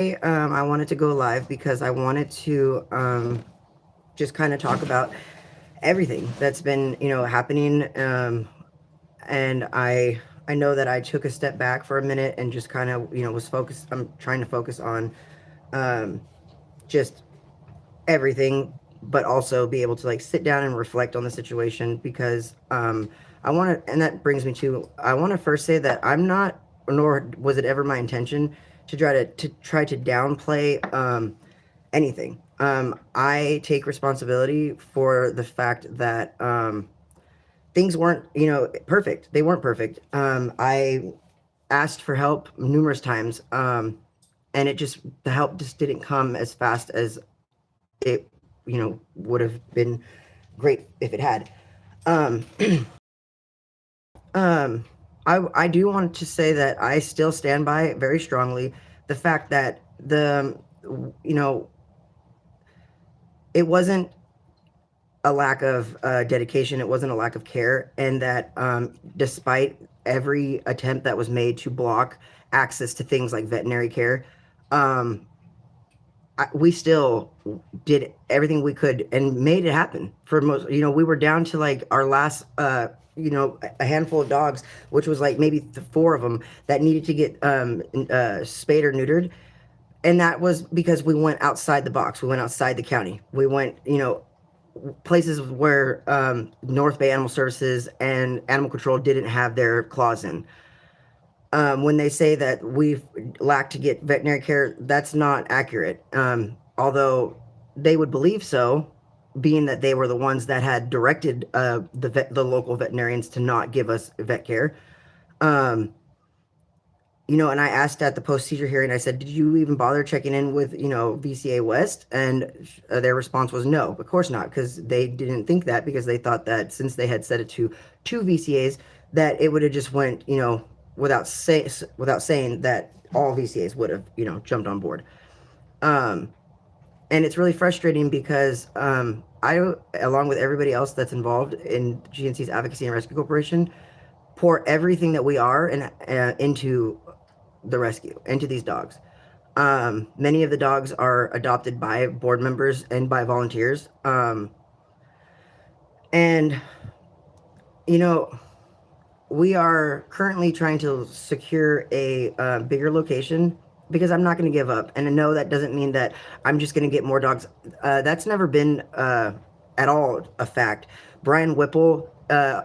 I wanted to go live because I wanted to just kind of talk about everything that's been, happening. And I know that I took a step back for a minute and just kind of, was focused. I'm trying to focus on um, just everything, but also be able to like sit down and reflect on the situation because I want to, and that brings me to, I want to first say that I'm not, nor was it ever my intention to try to downplay anything. I take responsibility for the fact that things weren't, perfect. They weren't perfect. I asked for help numerous times, and the help just didn't come as fast as it, would have been great if it had. Um, I do want to say that I still stand by very strongly the fact that you know, it wasn't a lack of dedication, it wasn't a lack of care, and that despite every attempt that was made to block access to things like veterinary care, um, we still did everything we could and made it happen for most. We were down to like our last a handful of dogs, which was like maybe four of them that needed to get spayed or neutered, and that was because we went outside the box. We went outside the county. We went, places where North Bay Animal Services and Animal Control didn't have their claws in. When they say that we lack to get veterinary care, that's not accurate. Although they would believe so, being that they were the ones that had directed the local veterinarians to not give us vet care. Um, and I asked at the post-seizure hearing, I said, did you even bother checking in with, VCA West? And their response was no, of course not, because they didn't think that, because they thought that since they had said it to two VCAs, that it would have just went, without saying that all VCAs would have, jumped on board. Um, and it's really frustrating because I, along with everybody else that's involved in GNC's Advocacy and Rescue Corporation, pour everything that we are into the rescue, into these dogs. Many of the dogs are adopted by board members and by volunteers. And, you know, we are currently trying to secure a bigger location because I'm not going to give up. And no, that doesn't mean that I'm just going to get more dogs. That's never been at all a fact. Brian Whipple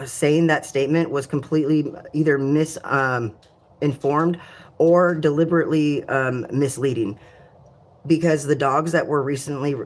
saying that statement was completely either misinformed or deliberately misleading, because the dogs that were recently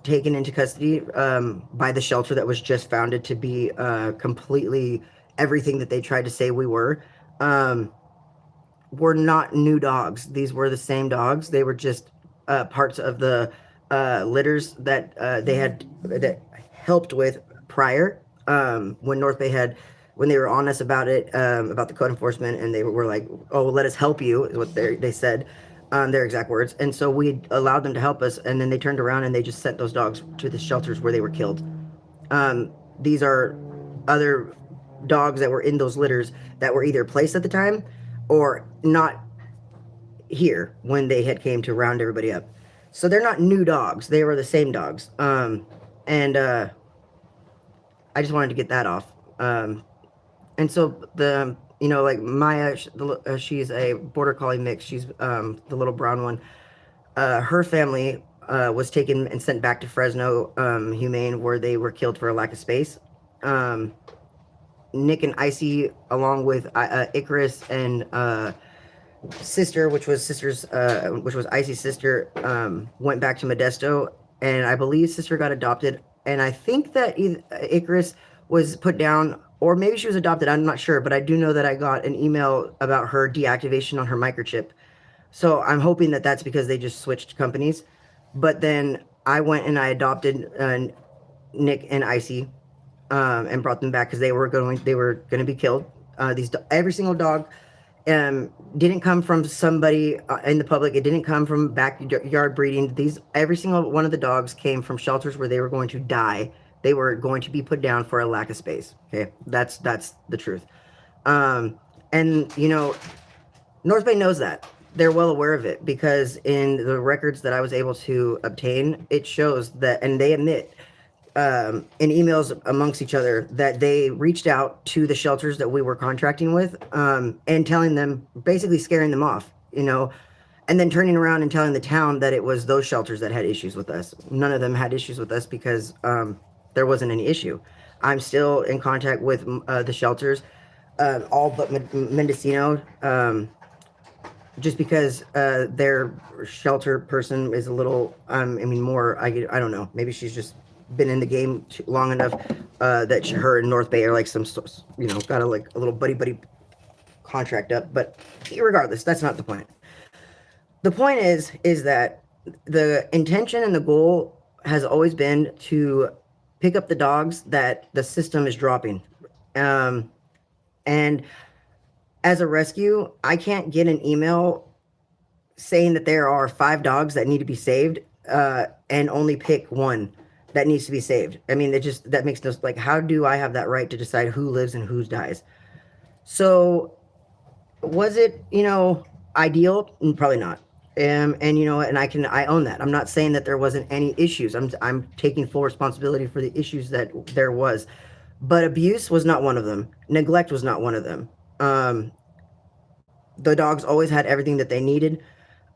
taken into custody by the shelter that was just founded to be completely everything that they tried to say we were not new dogs. These were the same dogs. They were just parts of the litters that they had that helped with prior, when North Bay had, when they were on us about it, about the code enforcement, and they were like, "Oh, well, let us help you," is what they said, their exact words. And so we allowed them to help us, and then they turned around and they just sent those dogs to the shelters where they were killed. These are other dogs that were in those litters that were either placed at the time or not here when they had came to round everybody up. So they're not new dogs. They were the same dogs. And I just wanted to get that off. And so like Maya, she's a border collie mix. She's the little brown one. Her family was taken and sent back to Fresno Humane, where they were killed for a lack of space. Nick and Icy, along with Icarus and sister, which was Icy's sister, went back to Modesto, and I believe sister got adopted. And I think that Icarus was put down, or maybe she was adopted. I'm not sure, but I do know that I got an email about her deactivation on her microchip. So I'm hoping that that's because they just switched companies. But then I went and I adopted Nick and Icy, and brought them back because they were going to be killed. Every single dog didn't come from somebody in the public. It didn't come from backyard breeding. Every single one of the dogs came from shelters where they were going to die. They were going to be put down for a lack of space. Okay, that's the truth. And North Bay knows that. they're well aware of it because in the records that I was able to obtain, it shows that, and they admit in emails amongst each other that they reached out to the shelters that we were contracting with and telling them, basically scaring them off, and then turning around and telling the town that it was those shelters that had issues with us. None of them had issues with us because there wasn't any issue. I'm still in contact with the shelters, all but Mendocino, just because their shelter person is a little, more, I don't know, maybe she's just been in the game long enough that her and North Bay are like some, got a little buddy contract up. But regardless, that's not the point. The point is that the intention and the goal has always been to pick up the dogs that the system is dropping. And as a rescue, I can't get an email saying that there are 5 dogs that need to be saved and only pick one that needs to be saved. I mean, that makes no, like, how do I have that right to decide who lives and who dies? So was it, ideal? Probably not. And I own that. I'm not saying that there wasn't any issues. I'm taking full responsibility for the issues that there was, but abuse was not one of them. Neglect was not one of them. The dogs always had everything that they needed.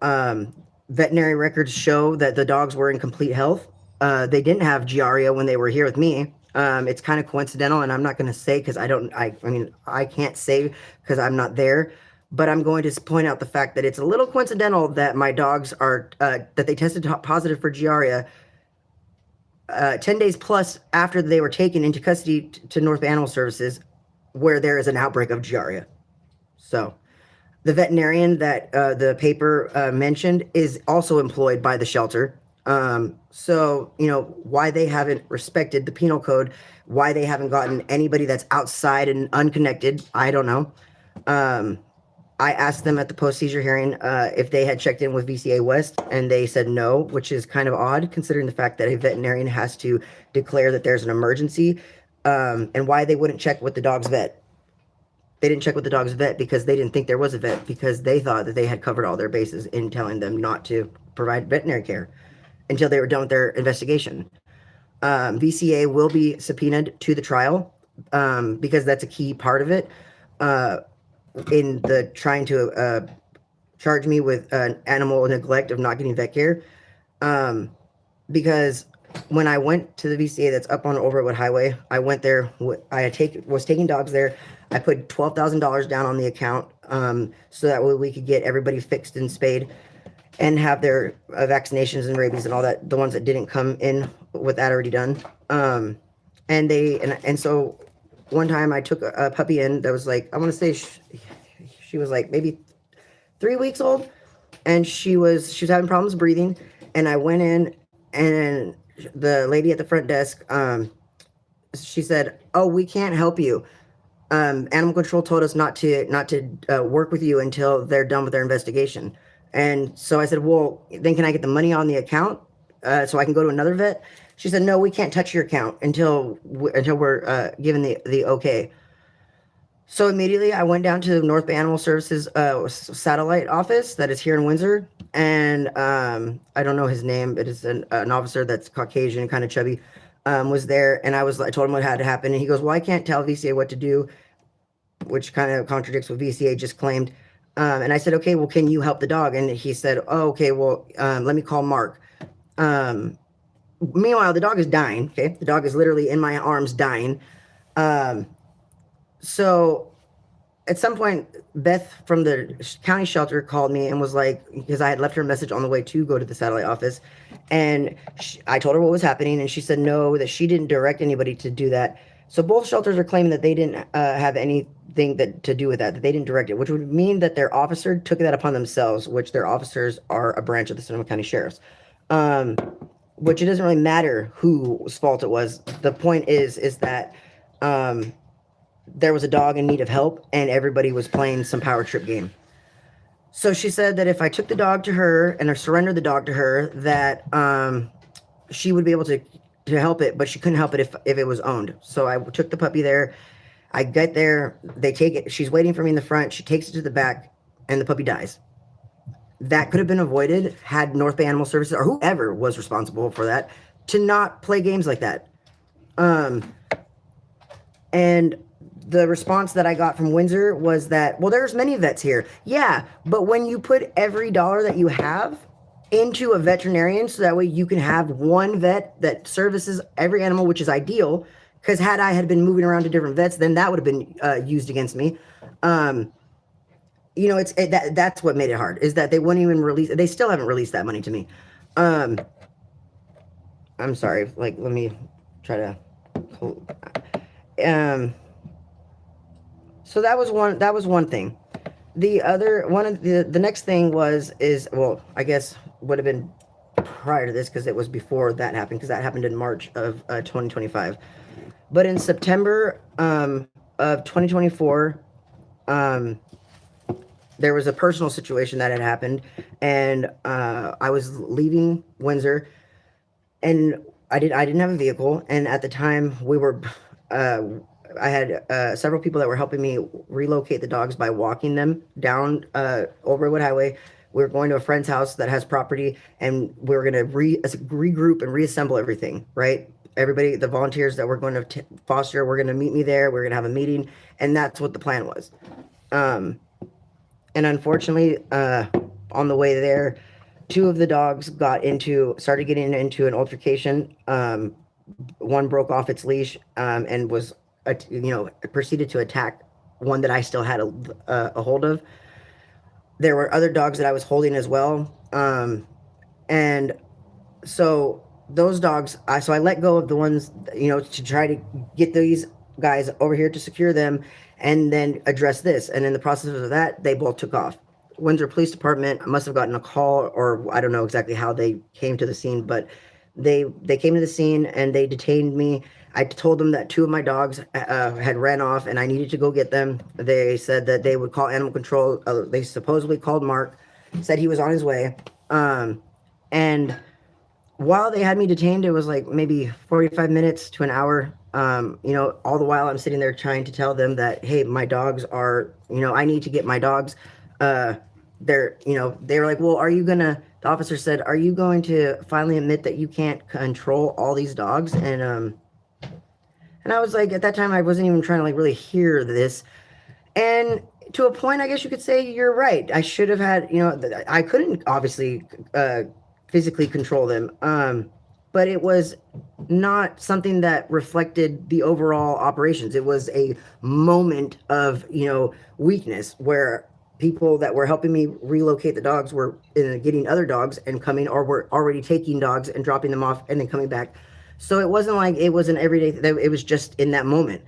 Veterinary records show that the dogs were in complete health. They didn't have Giardia when they were here with me. It's kind of coincidental, and I'm not going to say because I can't say because I'm not there. But I'm going to point out the fact that it's a little coincidental that my dogs are, that they tested positive for Giardia 10 days plus after they were taken into custody to North Bay Animal Services, where there is an outbreak of Giardia. So the veterinarian that the paper mentioned is also employed by the shelter. So, why they haven't respected the penal code, why they haven't gotten anybody that's outside and unconnected, I don't know. I asked them at the post-seizure hearing if they had checked in with VCA West, and they said no, which is kind of odd considering the fact that a veterinarian has to declare that there's an emergency, and why they wouldn't check with the dog's vet. They didn't check with the dog's vet because they didn't think there was a vet, because they thought that they had covered all their bases in telling them not to provide veterinary care until they were done with their investigation. VCA will be subpoenaed to the trial because that's a key part of it. In the trying to charge me with animal neglect of not getting vet care, because when I went to the VCA that's up on Overwood Highway, I went there. Was taking dogs there. I put $12,000 down on the account so that way we could get everybody fixed and spayed and have their vaccinations and rabies and all that. The ones that didn't come in with that already done. And so one time I took a puppy in that was like, I want to say she was like maybe 3 weeks old, and she was having problems breathing. And I went in, and the lady at the front desk, she said, "Oh, we can't help you. Animal control told us not to work with you until they're done with their investigation." And so I said, "Well, then can I get the money on the account so I can go to another vet?" She said, "No, we can't touch your account until we're given the okay." So immediately I went down to the North Bay Animal Services satellite office that is here in Windsor, and I don't know his name, but it's an officer that's Caucasian, kind of chubby, was there, and I told him what had to happen, and he goes, "Well, I can't tell VCA what to do," which kind of contradicts what VCA just claimed. And I said, "Okay, well, can you help the dog?" And he said, "Oh, okay, well, let me call Mark." Meanwhile, the dog is dying. Okay, the dog is literally in my arms dying. So at some point, Beth from the county shelter called me and was like, because I had left her a message on the way to go to the satellite office, and I told her what was happening, and she said no, that she didn't direct anybody to do that. So both shelters are claiming that they didn't have anything to do with that they didn't direct it, which would mean that their officer took that upon themselves, which their officers are a branch of the Sonoma County Sheriff's. Which it doesn't really matter whose fault it was. The point is that there was a dog in need of help, and everybody was playing some power trip game. So she said that if I took the dog to her and I surrendered the dog to her, that she would be able to help it, but she couldn't help it if it was owned. So I took the puppy there. I get there, they take it. She's waiting for me in the front. She takes it to the back, and the puppy dies. that could have been avoided had North Bay Animal Services or whoever was responsible for that to not play games like that. And the response that I got from Windsor was that, well, there's many vets here. Yeah, but when you put every dollar that you have into a veterinarian so that way you can have one vet that services every animal, which is ideal, because had I had been moving around to different vets, then that would have been used against me. That's what made it hard, is that they wouldn't even release, they still haven't released that money to me. I'm sorry, like, let me try to so that was one thing. The other one of the next thing well, I guess would have been prior to this, because it was before that happened, because that happened in March of 2025. But in September of 2024, there was a personal situation that had happened, and I was leaving Windsor, and I didn't have a vehicle, and at the time we were I had several people that were helping me relocate the dogs by walking them down Old Redwood Highway. We were going to a friend's house that has property, and we were going to regroup and reassemble everything, right? Everybody, the volunteers that we're going to foster, we're going to meet me there. We're going to have a meeting, and that's what the plan was. And unfortunately, on the way there, two of the dogs started getting into an altercation. One broke off its leash and was, proceeded to attack one that I still had a hold of. There were other dogs that I was holding as well. And so those dogs, so I let go of the ones, to try to get these guys over here to secure them and then address this. And in the process of that, they both took off. Windsor Police Department must have gotten a call, or I don't know exactly how they came to the scene, but they came to the scene and they detained me. I told them that two of my dogs had ran off and I needed to go get them. They said that they would call animal control. They supposedly called Mark, said he was on his way. And while they had me detained, it was like maybe 45 minutes to an hour. All the while I'm sitting there trying to tell them that, hey, my dogs are, I need to get my dogs. They were like, well, the officer said, are you going to finally admit that you can't control all these dogs? And I was like, at that time, I wasn't even trying to like really hear this. And to a point, I guess you could say you're right. I should have had, I couldn't obviously physically control them. But it was not something that reflected the overall operations. It was a moment of, weakness where people that were helping me relocate the dogs were getting other dogs and coming, or were already taking dogs and dropping them off and then coming back. So it wasn't like it was an everyday, it was just in that moment.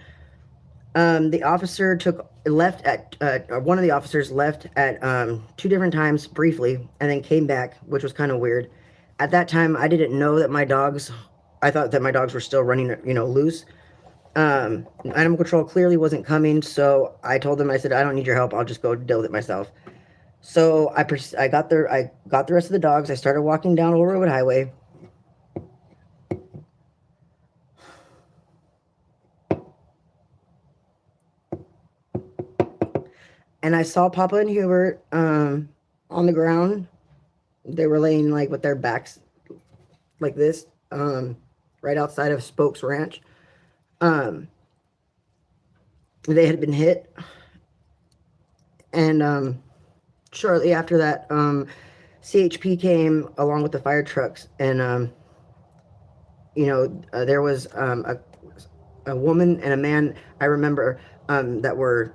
The officer one of the officers left at two different times briefly and then came back, which was kind of weird. At that time, I didn't know that I thought that my dogs were still running, loose. Animal control clearly wasn't coming, so I told them, I said, I don't need your help. I'll just go deal with it myself. So I got the rest of the dogs. I started walking down Old Redwood Highway. And I saw Papa and Hubert on the ground. They were laying like with their backs like this, right outside of Spokes Ranch. They had been hit. And shortly after that, CHP came along with the fire trucks. And, there was a woman and a man, I remember, that were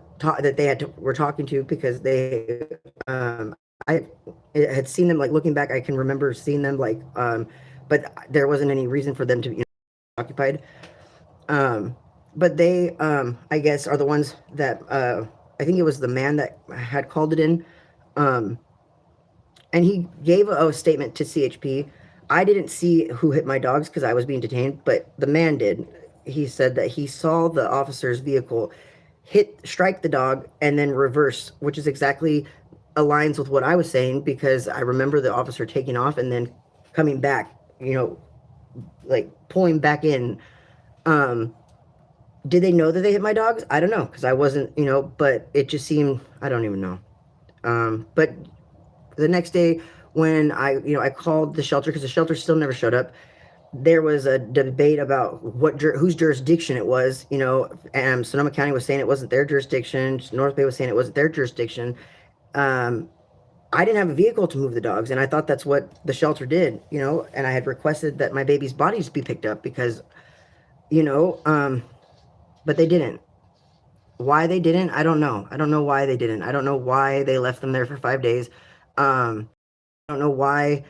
were talking to, because they I had seen them, like, looking back, I can remember seeing them, like, but there wasn't any reason for them to be occupied. But they, I guess, are the ones that, I think it was the man that had called it in. And he gave a statement to CHP. I didn't see who hit my dogs because I was being detained, but the man did. He said that he saw the officer's vehicle strike the dog and then reverse, which is exactly aligns with what I was saying, because I remember the officer taking off and then coming back, like pulling back in. Did they know that they hit my dogs? I don't know, because I wasn't, but it just seemed, I don't even know. But the next day when I called the shelter because the shelter still never showed up. There was a debate about whose jurisdiction it was. And Sonoma County was saying it wasn't their jurisdiction. North Bay was saying it wasn't their jurisdiction. Um, I didn't have a vehicle to move the dogs, and I thought that's what the shelter did. And I had requested that my baby's bodies be picked up because, you know, um, but they didn't. Why they didn't, I don't know. I don't know why they didn't. I don't know why they left them there for 5 days. I don't know why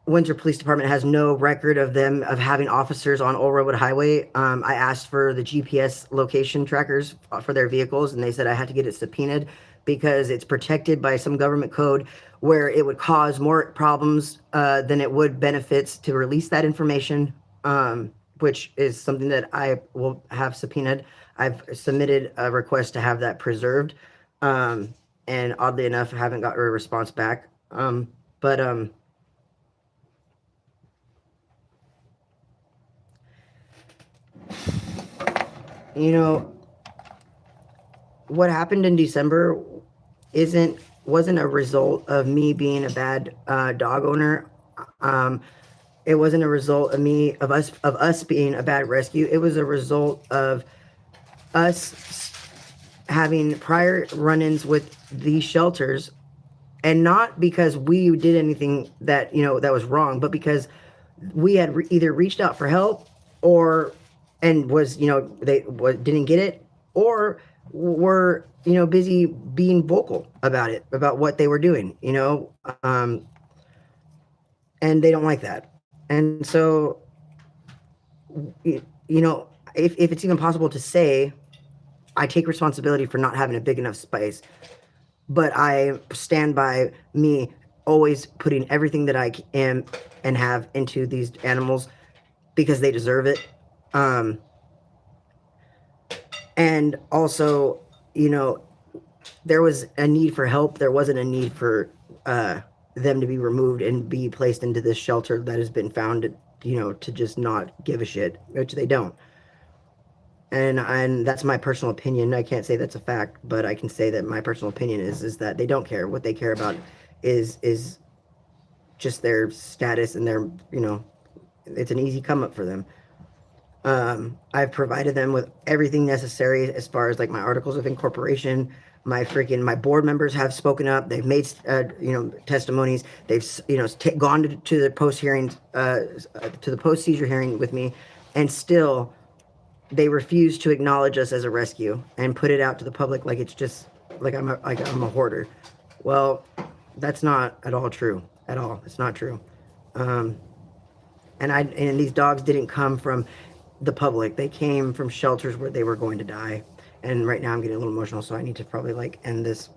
Windsor Police Department has no record of them of having officers on Old Redwood Highway. I asked for the GPS location trackers for their vehicles, and they said I had to get it subpoenaed because it's protected by some government code where it would cause more problems than it would benefits to release that information, which is something that I will have subpoenaed. I've submitted a request to have that preserved, and oddly enough, I haven't got a response back. But you know, what happened in December wasn't a result of me being a bad dog owner. It wasn't a result of us being a bad rescue. It was a result of us having prior run-ins with these shelters, and not because we did anything that was wrong, but because we had either reached out for help or and was didn't get it, or were busy being vocal about it, about what they were doing, and they don't like that. And so if it's even possible to say, I take responsibility for not having a big enough space, but I stand by me always putting everything that I am and have into these animals because they deserve it. And also, there was a need for help. There wasn't a need for them to be removed and be placed into this shelter that has been found, to just not give a shit, which they don't. And that's my personal opinion. I can't say that's a fact, but I can say that my personal opinion is that they don't care. What they care about is just their status and their, it's an easy come up for them. I've provided them with everything necessary as far as like my articles of incorporation. My board members have spoken up. They've made testimonies. They've gone to the post hearings, to the post seizure hearing with me, and still they refuse to acknowledge us as a rescue and put it out to the public like it's just like I'm a hoarder. Well, that's not at all true. At all, it's not true. And these dogs didn't come from the public. They came from shelters where they were going to die. And right now I'm getting a little emotional, so I need to probably end this